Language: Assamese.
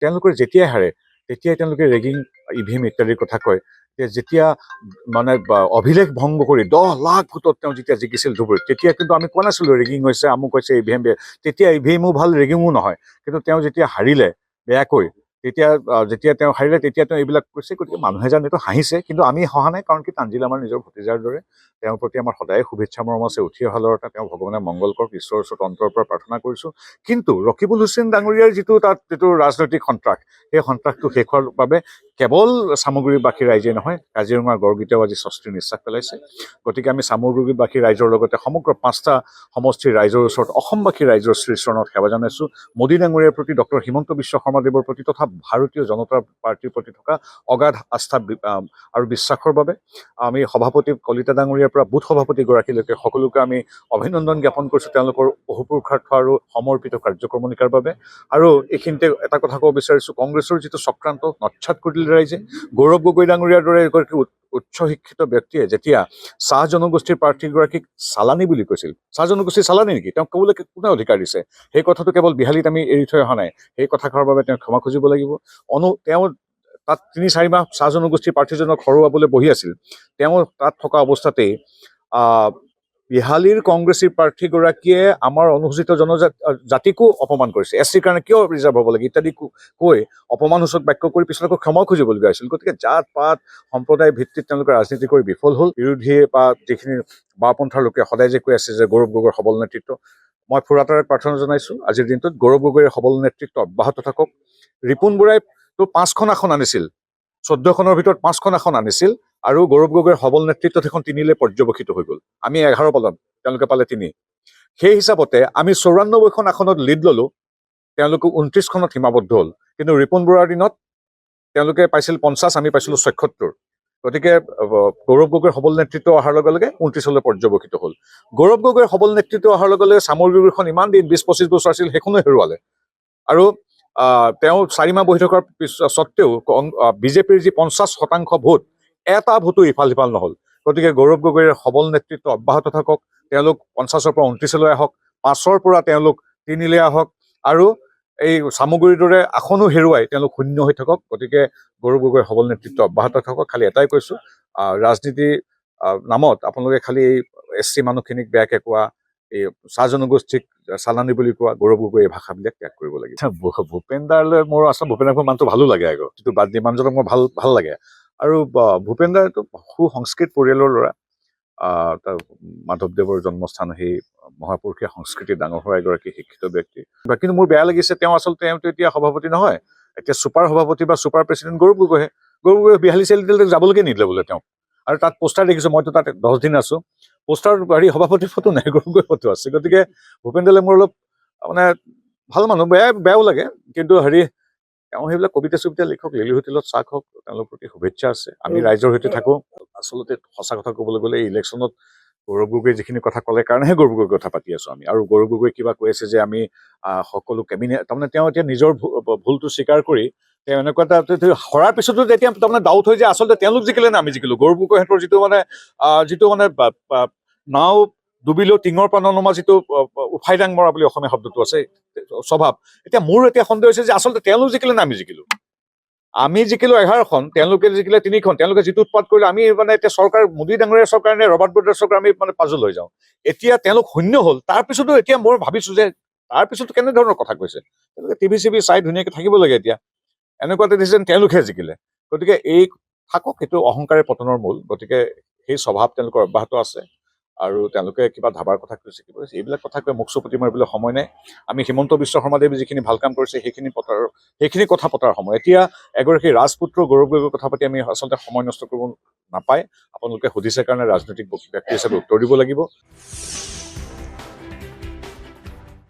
তেওঁলোকৰ যেতিয়াই হাৰে তেতিয়াই তেওঁলোকে ৰেগিং ইভিএম ইত্যাদিৰ কথা কয়। যেতিয়া মানে অভিলেখ ভংগ কৰি 10 লাখ ভোটত তেওঁ যেতিয়া জিকিছিল ধুবুৰীত, তেতিয়া কিন্তু আমি কোৱা নাছিলো ৰেগিং হৈছে, আমুক হৈছে, ইভিএম বেয়া। তেতিয়া ইভিএমো ভাল, ৰেগিঙো নহয়। কিন্তু তেওঁ যেতিয়া হাৰিলে বেয়াকৈ, যেতিয়া তেওঁ হাৰিলে তেতিয়া তেওঁ এইবিলাক কৈছে। গতিকে মানুহে জানো এইটো হাঁহিছে, কিন্তু আমি হহা নাই। কাৰণ কি তানজিল আমাৰ নিজৰ ভতিজাৰ দৰে, তেওঁৰ প্ৰতি আমাৰ সদায় শুভেচ্ছা মৰম আছে। উঠি অহা ল'ৰা তেওঁ ভগৱানে মংগল কৰক, ঈশ্বৰৰ ওচৰত অন্তৰৰ পৰা প্ৰাৰ্থনা কৰিছো। কিন্তু ৰকিবুল হুছেইন ডাঙৰীয়াৰ যিটো ৰাজনৈতিক সন্ত্ৰাস, সেই সন্ত্ৰাসটো শেষ হোৱাৰ বাবে কেৱল চামগুৰিবাসী ৰাইজে নহয়, কাজিৰঙাৰ গড়গিতাও আজি স্বস্তিৰ নিশ্বাস পেলাইছে। গতিকে আমি চামগুৰিবাসী ৰাইজৰ লগতে সমগ্ৰ 5টা সমষ্টিৰ ৰাইজৰ ওচৰত, অসমবাসী ৰাইজৰ শ্ৰীচৰণত সেৱা জনাইছো। মোদী ডাঙৰীয়াৰ প্ৰতি, ডক্টৰ হিমন্ত বিশ্ব শৰ্মাদেৱৰ প্ৰতি তথা ভাৰতীয় জনতা পাৰ্টীৰ প্ৰতি থকা অগাধ আস্থা আৰু বিশ্বাসৰ বাবে আমি সভাপতি কলিতা ডাঙৰীয়াৰ পৰা বুথ সভাপতিগৰাকীলৈকে সকলোকে আমি অভিনন্দন জ্ঞাপন কৰিছো তেওঁলোকৰ অহুপুৰুষাৰ্থ আৰু সমৰ্পিত কাৰ্যক্ৰমণিকাৰ বাবে। আৰু এইখিনিতে এটা কথা ক'ব বিচাৰিছো, কংগ্ৰেছৰ যিটো চক্ৰান্ত নৎখাত কৰি দিলে ৰাইজে। গৌৰৱ গগৈ ডাঙৰীয়াৰ দৰে এগৰাকী উচ্চ শিক্ষিত ব্যক্তিয়ে যেতিয়া চাহ জনগোষ্ঠীৰ প্ৰাৰ্থীগৰাকীক চালানী বুলি কৈছিল, চাহ জনগোষ্ঠীৰ চালানী নেকি, তেওঁক ক'বলৈ কোনে অধিকাৰ দিছে? সেই কথাটো কেৱল বিহালীত আমি এৰি থৈ অহা নাই। সেই কথাষাৰৰ বাবে তেওঁ ক্ষমা খুজিব লাগিব। তেওঁ তাত 3-4 মাহ চাহ জনগোষ্ঠীৰ প্ৰাৰ্থীজনক হৰুৱাবলৈ বহি আছিল। তেওঁ তাত থকা অৱস্থাতেই বিহালীৰ কংগ্ৰেছী প্ৰাৰ্থীগৰাকীয়ে আমাৰ অনুসূচিত জনজাতিকো অপমান কৰিছে। এছচিৰ কাৰণে কিয় ৰিজাৰ্ভ হ'ব লাগে ইত্যাদি কৈ অপমানসূচক বাক্য কৰি পিছত আকৌ ক্ষমা খুজিবলগীয়া হৈছিল। গতিকে জাত পাত সম্প্ৰদায় ভিত্তিত তেওঁলোকে ৰাজনীতি কৰি বিফল হ'ল। বিৰোধীয়ে বা যিখিনি বাওঁপন্থাৰ লোকে সদায় যে কৈ আছে যে গৌৰৱ গগৈৰ সবল নেতৃত্ব, মই ফুৰাতাৰে প্ৰাৰ্থনা জনাইছো আজিৰ দিনটোত গৌৰৱ গগৈৰ সবল নেতৃত্ব অব্যাহত থাকক। ৰিপুণ বৰাই তো 5খন আসন আনিছিল, 14খনৰ ভিতৰত 5খন আসন আনিছিল, আৰু গৌৰৱ গগৈৰ সবল নেতৃত্বত এখন 3লে পৰ্যবেক্ষিত হৈ গ'ল। আমি 11 পালোঁ, তেওঁলোকে পালে 3। সেই হিচাপতে আমি 94খন আসনত লিড ললো, তেওঁলোকে 29খনত সীমাবদ্ধ হ'ল। কিন্তু ৰিপুণ বৰাৰ দিনত তেওঁলোকে পাইছিল 50, আমি পাইছিলো 76। গতিকে গৌৰৱ গগৈৰ সবল নেতৃত্ব অহাৰ লগে লগে 29লৈ পৰ্যবেক্ষিত হ'ল। গৌৰৱ গগৈৰ সবল নেতৃত্ব অহাৰ লগে লগে চামগুৰিখন ইমান দিন 20-25 বছৰ আছিল, সেইখনো হেৰুৱালে। আৰু তেওঁ 4 মাহ বহি থকাৰ স্বত্তেও বিজেপিৰ যি 50% ভোট, এটা ভোটো ইফাল সিফাল নহ'ল। গতিকে গৌৰৱ গগৈৰ সবল নেতৃত্ব অব্যাহত থাকক। তেওঁলোক 50ৰ পৰা 29লৈ আহক, 5ৰ পৰা তেওঁলোক 3লৈ আহক, আৰু এই চামগুৰিৰ দৰে আসনো হেৰুৱাই তেওঁলোক শূন্য হৈ থাকক। গতিকে গৌৰৱ গগৈৰ সবল নেতৃত্ব অব্যাহত থাকক। খালি এটাই কৈছো, ৰাজনীতিৰ নামত আপোনালোকে খালি এছচি মানুহখিনিক বেয়াকে কোৱা, এই চাহ জনগোষ্ঠীক চালানী বুলি কোৱা, গৌৰৱ গগৈ এই ভাষাবিলাক ত্যাগ কৰিব লাগে। ভূপেন দালৈ মোৰ আচলতে ভূপেন দাৰ মানুহটো ভালো লাগে। আগত যিটো বাদ দি মানুহজনক মোৰ ভাল লাগে। আৰু ভূপেন দাৰটো সুসংস্কৃত পৰিয়ালৰ ল'ৰা। মাধৱদেৱৰ জন্মস্থান সেই মহাপুৰুষীয় সংস্কৃতি ডাঙৰ হোৱা এগৰাকী শিক্ষিত ব্যক্তি। কিন্তু মোৰ বেয়া লাগিছে, তেওঁতো এতিয়া সভাপতি নহয়, এতিয়া ছুপাৰ সভাপতি বা ছুপাৰ প্ৰেচিডেণ্ট গৌৰৱ গগৈহে। গৌৰৱ গগৈ বিহালী চেলিলৈ যাবলৈকে নিদিলে বোলে তেওঁ। আৰু তাত পোষ্টাৰ দেখিছো, মইতো তাত 10 দিন আছো, পোষ্টাৰ সভাপতিৰ ফটো নাই, গৌৰৱ গগৈৰ ফটো আছে। গতিকে ভূপেন দালে মোৰ অলপ মানে ভাল মানুহ, বেয়াও লাগে। কিন্তু তেওঁ সেইবিলাক কবিতা চবিতা লিখক, লিলি হোটেলত চাহ খাওক, তেওঁলোকৰ প্ৰতি শুভেচ্ছা আছে। আমি ৰাইজৰ সৈতে থাকো। আচলতে সঁচা কথা ক'বলৈ গ'লে এই ইলেকশ্যনত গৌৰৱ গগৈ যিখিনি কথা ক'লে কাৰণেহে গৌৰৱ গগৈৰ কথা পাতি আছো আমি। আৰু গৌৰৱ গগৈ কিবা কৈ আছে যে আমি সকলো কেবিনেট, তাৰমানে তেওঁ এতিয়া নিজৰ ভুলটো স্বীকাৰ কৰি তেওঁ এনেকুৱা এটা হৰাৰ পিছতো এতিয়া তাৰমানে ডাউট হৈ যে আচলতে তেওঁলোক জিকিলে নে আমি জিকিলো। গৌৰৱ গগৈহঁতৰ যিটো মানে নাও ডুবিলেও টিঙৰ পৰা ননমা যিটো উফাই ডাং মৰা বুলি অসমীয়া শব্দটো আছে স্বভাৱ, এতিয়া মোৰ সন্দেহ হৈছে যে আচলতে তেওঁলোক জিকিলে নে আমি জিকিলো। আমি জিকিলো 11খন, তেওঁলোকে জিকিলে 3খন। তেওঁলোকে যিটো উৎপাত কৰিলে, আমি মানে এতিয়া চৰকাৰ, মোদী ডাঙৰীয়াৰ চৰকাৰ নে ৰবাৰ্ট বদ্ৰাৰ চৰকাৰ, আমি মানে পাজল হৈ যাওঁ। এতিয়া তেওঁলোক শূন্য হ'ল, তাৰপিছতো এতিয়া মই ভাবিছো যে তাৰপিছতো কেনেধৰণৰ কথা কৈছে। তেওঁলোকে টিভি চিভি চাই ধুনীয়াকে থাকিব লাগে। এতিয়া এনেকুৱা এটা ডিচিজন তেওঁলোকহে জিকিলে। গতিকে এই থাকক, সেইটো অহংকাৰে পতনৰ মূল। গতিকে সেই স্বভাৱ তেওঁলোকৰ অব্যাহত আছে। আৰু তেওঁলোকে কিবা ধাবাৰ কথা কৈছে, কি কৈছে, এইবিলাক কথা কৈ মুখ চুপতি মাৰিবলৈ সময় নাই। আমি হিমন্ত বিশ্ব শৰ্মাদেৱে যিখিনি ভাল কাম কৰিছে সেইখিনি কথা পতাৰ সময়। এতিয়া এগৰাকী ৰাজপুত্ৰ গৌৰৱ গগৈৰ কথা পাতি আমি আচলতে সময় নষ্ট কৰিব নাপায়। আপোনালোকে সুধিছে কাৰণে ৰাজনৈতিক ব্যক্তি হিচাপে উত্তৰ দিব লাগিব।